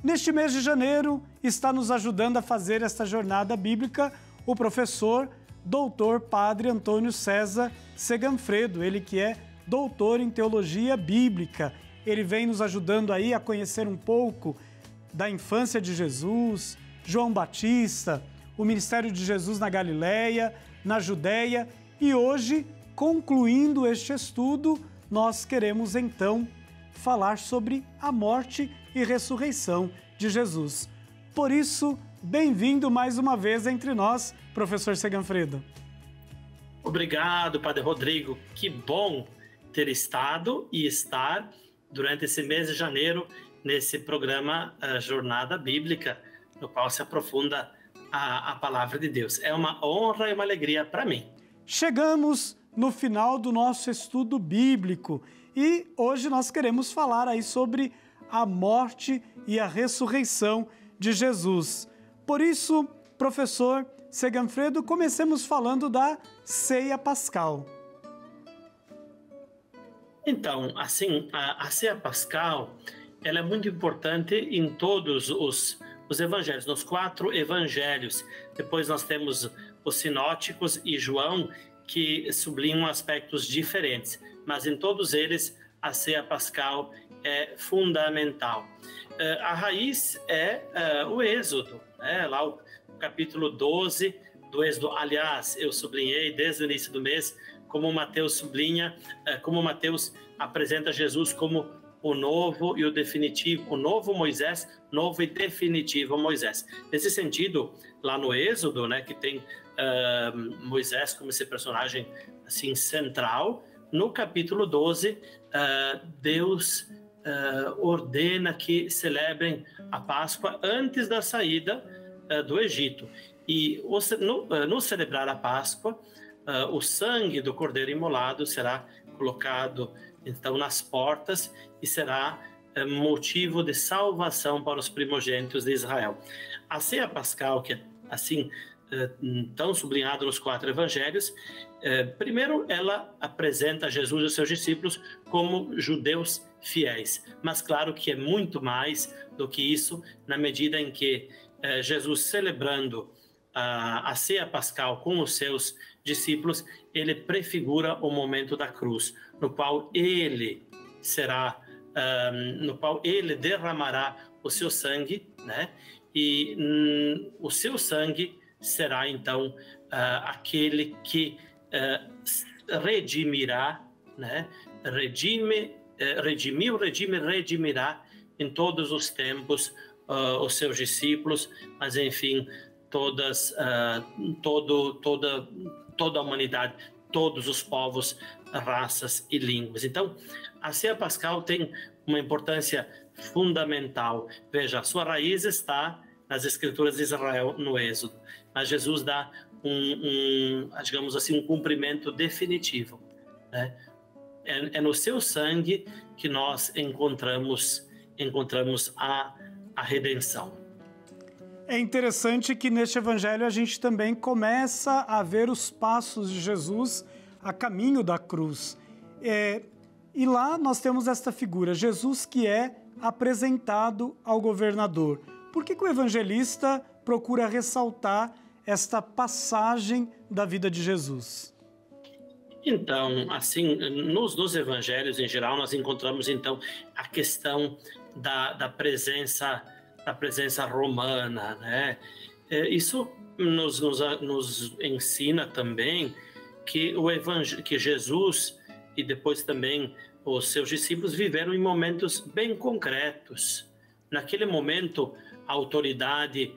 Neste mês de janeiro, está nos ajudando a fazer esta jornada bíblica o professor Dr. Padre Antônio César Seganfredo, ele que é doutor em Teologia Bíblica. Ele vem nos ajudando aí a conhecer um pouco da infância de Jesus, João Batista, o ministério de Jesus na Galileia, na Judéia, e hoje, concluindo este estudo, nós queremos então falar sobre a morte e ressurreição de Jesus. Por isso, bem-vindo mais uma vez entre nós, professor Seganfredo. Obrigado, Padre Rodrigo. Que bom ter estado e estar durante esse mês de janeiro nesse programa Jornada Bíblica, no qual se aprofunda a Palavra de Deus. É uma honra e uma alegria para mim. Chegamos no final do nosso estudo bíblico e hoje nós queremos falar aí sobre a morte e a ressurreição de Jesus. Por isso, professor Seganfredo, comecemos falando da ceia pascal. Então, assim, a ceia pascal, ela é muito importante em todos os evangelhos, nos 4 evangelhos. Depois nós temos os sinóticos e João, que sublinham aspectos diferentes, mas em todos eles a ceia pascal é fundamental. A raiz é o Êxodo, né? Lá o capítulo 12 do Êxodo. Aliás, eu sublinhei desde o início do mês como Mateus sublinha, como Mateus apresenta Jesus como o novo e o definitivo, o novo Moisés, novo e definitivo Moisés. Nesse sentido, lá no Êxodo, né, que tem Moisés como esse personagem assim central, no capítulo 12, Deus ordena que celebrem a Páscoa antes da saída do Egito. E no celebrar a Páscoa, o sangue do cordeiro imolado será colocado então nas portas e será motivo de salvação para os primogênitos de Israel. A ceia pascal, que é assim tão sublinhado nos 4 evangelhos, primeiro ela apresenta Jesus e os seus discípulos como judeus fiéis, mas claro que é muito mais do que isso, na medida em que Jesus, celebrando a ceia pascal com os seus discípulos, ele prefigura o momento da cruz, no qual ele será, no qual ele derramará o seu sangue, né? E o seu sangue será então aquele que redimirá, né? Redimirá em todos os tempos os seus discípulos, mas enfim, toda a humanidade, todos os povos, raças e línguas. Então, a ceia pascal tem uma importância fundamental. Veja, a sua raiz está nas Escrituras de Israel, no Êxodo, mas Jesus dá digamos assim, um cumprimento definitivo, né? É no seu sangue que nós encontramos a redenção. É interessante que neste evangelho a gente também começa a ver os passos de Jesus a caminho da cruz. E lá nós temos esta figura, Jesus que é apresentado ao governador. Por que o evangelista procura ressaltar esta passagem da vida de Jesus? Então, assim, nos evangelhos em geral, nós encontramos então a questão da presença romana, né? Isso nos ensina também que que Jesus e depois também os seus discípulos viveram em momentos bem concretos. Naquele momento, a autoridade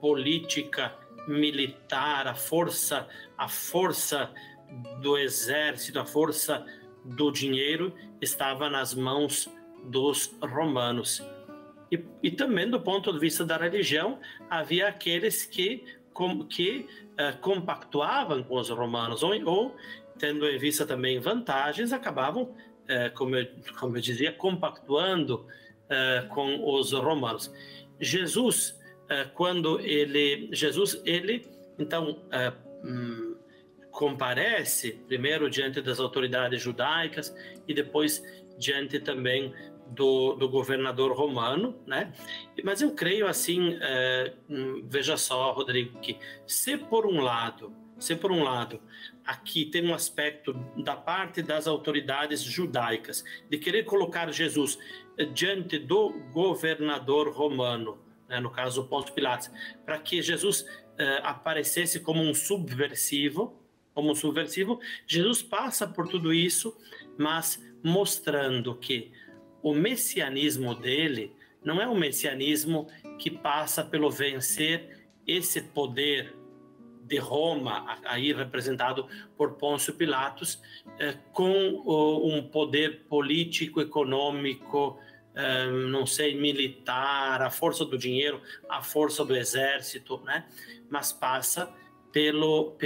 política, militar, a força do exército, a força do dinheiro estava nas mãos dos romanos. E também do ponto de vista da religião, havia aqueles que compactuavam com os romanos, ou tendo em vista também vantagens, acabavam, como eu dizia, compactuando com os romanos. Jesus, ele então comparece primeiro diante das autoridades judaicas e depois diante também do governador romano, né? Mas eu creio assim, veja só, Rodrigo, que se por um lado, aqui tem um aspecto da parte das autoridades judaicas de querer colocar Jesus diante do governador romano, né, no caso Pôncio Pilatos, para que Jesus aparecesse como um subversivo, Jesus passa por tudo isso, mas mostrando que o messianismo dele não é um messianismo que passa pelo vencer esse poder de Roma, aí representado por Pôncio Pilatos, com um poder político, econômico, não sei, militar, a força do dinheiro, a força do exército, né? Mas passa pelo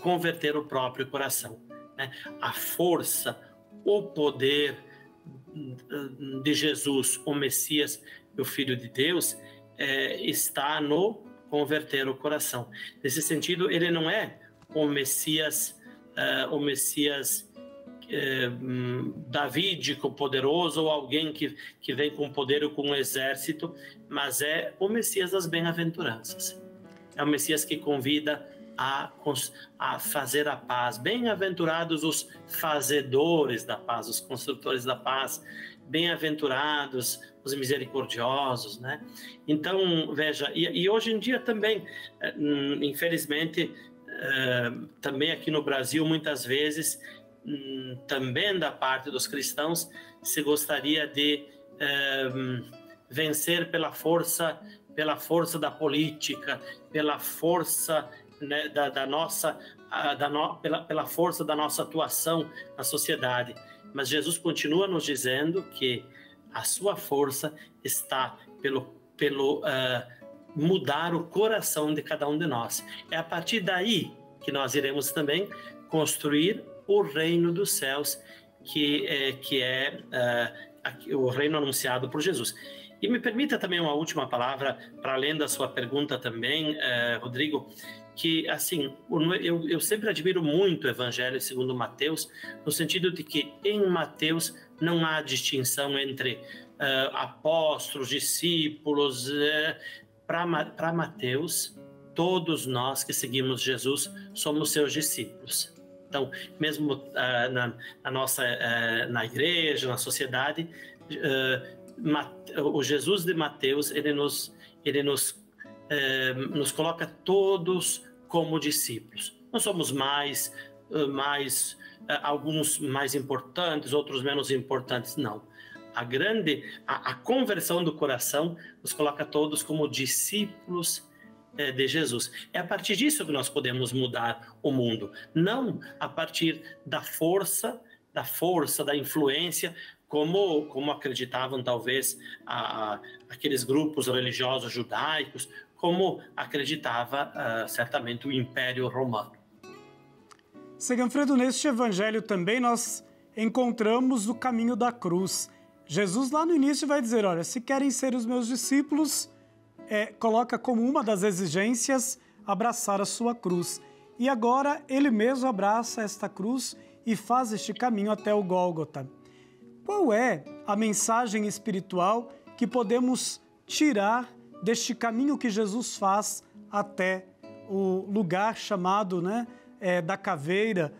converter o próprio coração, né? A força, o poder de Jesus, o Messias, o Filho de Deus, está no converter o coração. Nesse sentido, ele não é o Messias davídico, poderoso, ou alguém que vem com poder ou com um exército, mas é o Messias das bem-aventuranças. É o Messias que convida a fazer a paz. Bem-aventurados os fazedores da paz, os construtores da paz. Bem-aventurados os misericordiosos, né? Então, veja, e hoje em dia também, infelizmente, também aqui no Brasil, muitas vezes, também da parte dos cristãos, se gostaria de vencer pela força da política, pela força, né, pela força da nossa atuação na sociedade. Mas Jesus continua nos dizendo que a sua força está pelo mudar o coração de cada um de nós. É a partir daí que nós iremos também construir o reino dos céus, que é o reino anunciado por Jesus. E me permita também uma última palavra, para além da sua pergunta também, Rodrigo, que, assim, eu sempre admiro muito o Evangelho segundo Mateus, no sentido de que em Mateus não há distinção entre apóstolos, discípulos. Para Mateus, todos nós que seguimos Jesus somos seus discípulos. Então, mesmo na igreja, na sociedade, o Jesus de Mateus, ele nos coloca todos como discípulos. Não somos alguns mais importantes, outros menos importantes, não. A conversão do coração nos coloca todos como discípulos de Jesus. É a partir disso que nós podemos mudar o mundo, não a partir da força, da influência, como acreditavam talvez aqueles grupos religiosos judaicos, como acreditava certamente o Império Romano. Seganfredo, neste evangelho também nós encontramos o caminho da cruz. Jesus lá no início vai dizer, olha, se querem ser os meus discípulos, coloca como uma das exigências abraçar a sua cruz. E agora ele mesmo abraça esta cruz e faz este caminho até o Gólgota. Qual é a mensagem espiritual que podemos tirar deste caminho que Jesus faz até o lugar chamado, né, da caveira,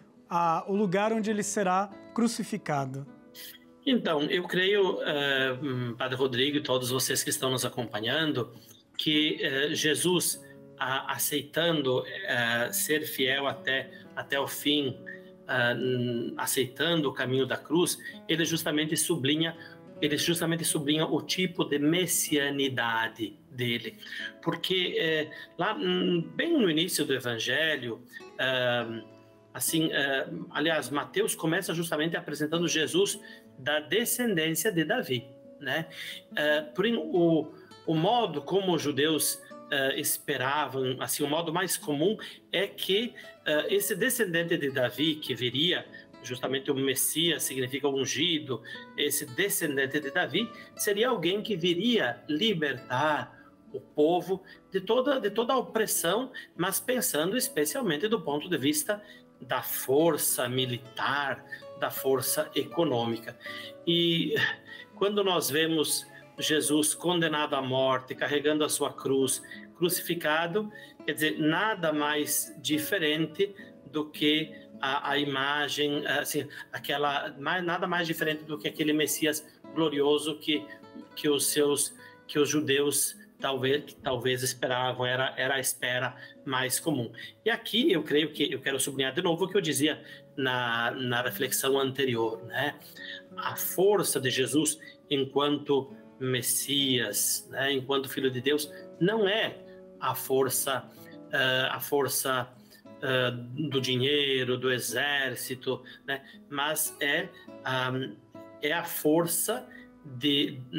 o lugar onde ele será crucificado? Então, eu creio, Padre Rodrigo e todos vocês que estão nos acompanhando, que Jesus, aceitando ser fiel até o fim, aceitando o caminho da cruz, ele justamente sublinha o tipo de messianidade dele. Porque lá, bem no início do Evangelho, aliás, Mateus começa justamente apresentando Jesus da descendência de Davi, né? Porém, o modo como os judeus esperavam, assim, o modo mais comum é que esse descendente de Davi, que viria, justamente o Messias significa ungido, esse descendente de Davi seria alguém que viria libertar o povo de toda a opressão, mas pensando especialmente do ponto de vista da força militar, da força econômica. E quando nós vemos Jesus condenado à morte, carregando a sua cruz, crucificado, quer dizer, nada mais diferente do que a imagem, assim, nada mais diferente do que aquele Messias glorioso que os judeus talvez esperavam, era a espera mais comum. E aqui eu creio que eu quero sublinhar de novo o que eu dizia na reflexão anterior, né? A força de Jesus enquanto Messias, né? Enquanto Filho de Deus, não é a força do dinheiro, do exército, né? Mas é a força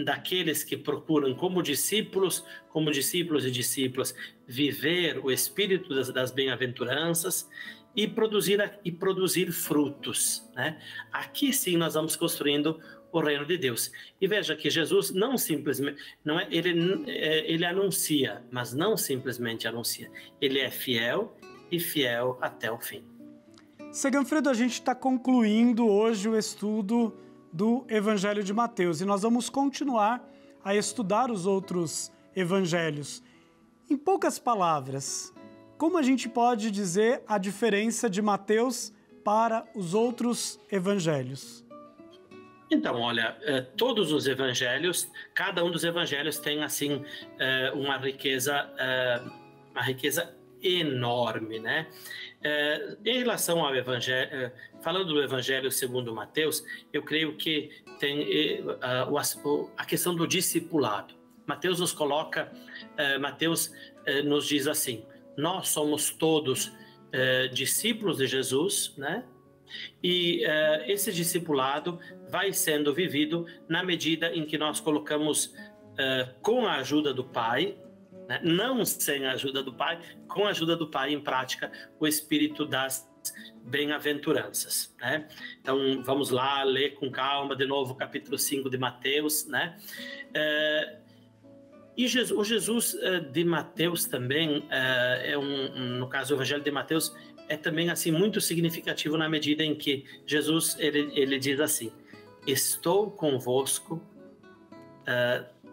daqueles que procuram, como discípulos e discípulas, viver o espírito das bem-aventuranças e produzir frutos, né? Aqui sim nós vamos construindo o reino de Deus. E veja que Jesus não simplesmente, ele anuncia, mas não simplesmente anuncia. Ele é fiel e fiel até o fim. Seganfredo, a gente está concluindo hoje o estudo do Evangelho de Mateus e nós vamos continuar a estudar os outros evangelhos. Em poucas palavras, como a gente pode dizer a diferença de Mateus para os outros evangelhos? Então, olha, todos os evangelhos, cada um dos evangelhos tem assim uma riqueza enorme, né? Em relação ao evangelho, falando do evangelho segundo Mateus, eu creio que tem a questão do discipulado. Mateus nos diz assim: nós somos todos discípulos de Jesus, né? E esse discipulado vai sendo vivido na medida em que nós colocamos com a ajuda do Pai, né? Não sem a ajuda do Pai, com a ajuda do Pai em prática o espírito das bem-aventuranças, né? Então vamos lá ler com calma de novo o capítulo 5 de Mateus, né? E o Jesus de Mateus também no caso o Evangelho de Mateus é também assim muito significativo na medida em que Jesus ele diz assim: estou convosco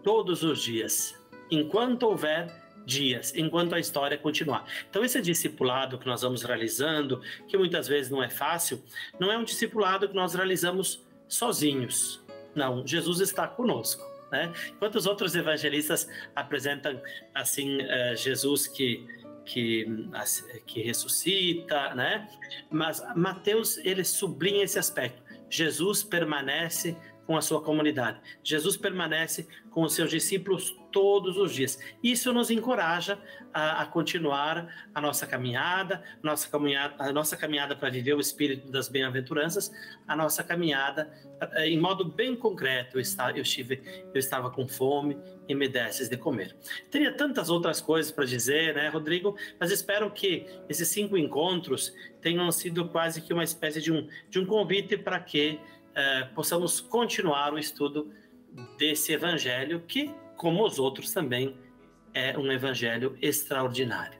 todos os dias, enquanto houver dias, enquanto a história continuar. Então esse discipulado que nós vamos realizando, que muitas vezes não é fácil, não é um discipulado que nós realizamos sozinhos. Não, Jesus está conosco, né? Enquanto os outros evangelistas apresentam assim Jesus que ressuscita, né? Mas Mateus ele sublinha esse aspecto. Jesus permanece com a sua comunidade. Jesus permanece com os seus discípulos todos os dias. Isso nos encoraja a continuar a nossa caminhada para viver o espírito das bem-aventuranças, a nossa caminhada em modo bem concreto. Eu estava com fome e me desses de comer. Teria tantas outras coisas para dizer, né, Rodrigo? Mas espero que esses 5 encontros tenham sido quase que uma espécie de um convite para que possamos continuar o estudo desse evangelho que, como os outros também, é um evangelho extraordinário.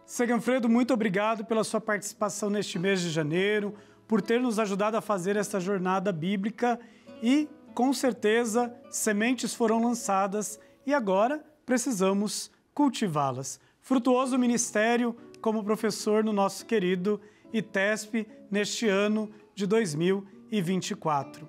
Seganfredo, muito obrigado pela sua participação neste mês de janeiro, por ter nos ajudado a fazer esta jornada bíblica e, com certeza, sementes foram lançadas e agora precisamos cultivá-las. Frutuoso ministério como professor no nosso querido ITESP neste ano de 2024.